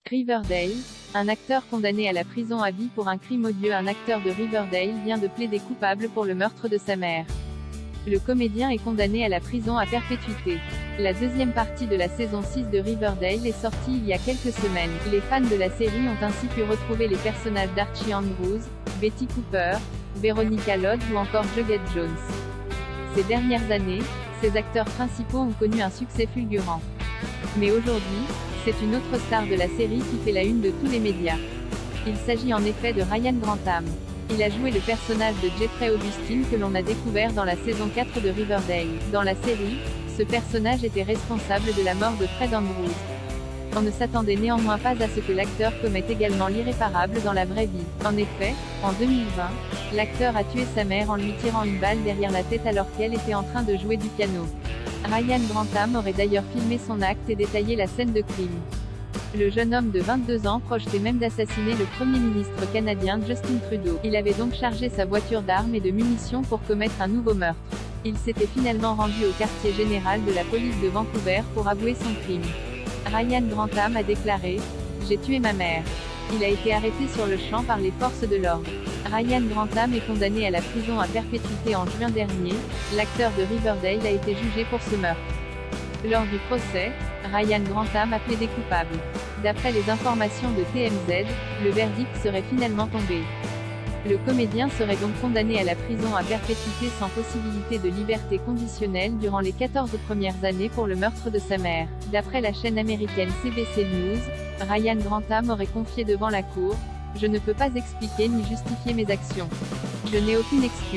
Riverdale, un acteur condamné à la prison à vie pour un crime odieux. Un acteur de Riverdale vient de plaider coupable pour le meurtre de sa mère. Le comédien est condamné à la prison à perpétuité. La deuxième partie de la saison 6 de Riverdale est sortie il y a quelques semaines. Les fans de la série ont ainsi pu retrouver les personnages d'Archie Andrews, Betty Cooper, Veronica Lodge ou encore Jughead Jones. Ces dernières années, ces acteurs principaux ont connu un succès fulgurant. Mais aujourd'hui, c'est une autre star de la série qui fait la une de tous les médias. Il s'agit en effet de Ryan Grantham. Il a joué le personnage de Jeffrey Augustine que l'on a découvert dans la saison 4 de Riverdale. Dans la série, ce personnage était responsable de la mort de Fred Andrews. On ne s'attendait néanmoins pas à ce que l'acteur commette également l'irréparable dans la vraie vie. En effet, en 2020, l'acteur a tué sa mère en lui tirant une balle derrière la tête alors qu'elle était en train de jouer du piano. Ryan Grantham aurait d'ailleurs filmé son acte et détaillé la scène de crime. Le jeune homme de 22 ans projetait même d'assassiner le Premier ministre canadien Justin Trudeau. Il avait donc chargé sa voiture d'armes et de munitions pour commettre un nouveau meurtre. Il s'était finalement rendu au quartier général de la police de Vancouver pour avouer son crime. Ryan Grantham a déclaré « J'ai tué ma mère ». Il a été arrêté sur le champ par les forces de l'ordre. Ryan Grantham est condamné à la prison à perpétuité en juin dernier. L'acteur de Riverdale a été jugé pour ce meurtre. Lors du procès, Ryan Grantham a plaidé coupable. D'après les informations de TMZ, le verdict serait finalement tombé. Le comédien serait donc condamné à la prison à perpétuité sans possibilité de liberté conditionnelle durant les 14 premières années pour le meurtre de sa mère. D'après la chaîne américaine CBC News, Ryan Grantham aurait confié devant la cour « Je ne peux pas expliquer ni justifier mes actions. Je n'ai aucune excuse.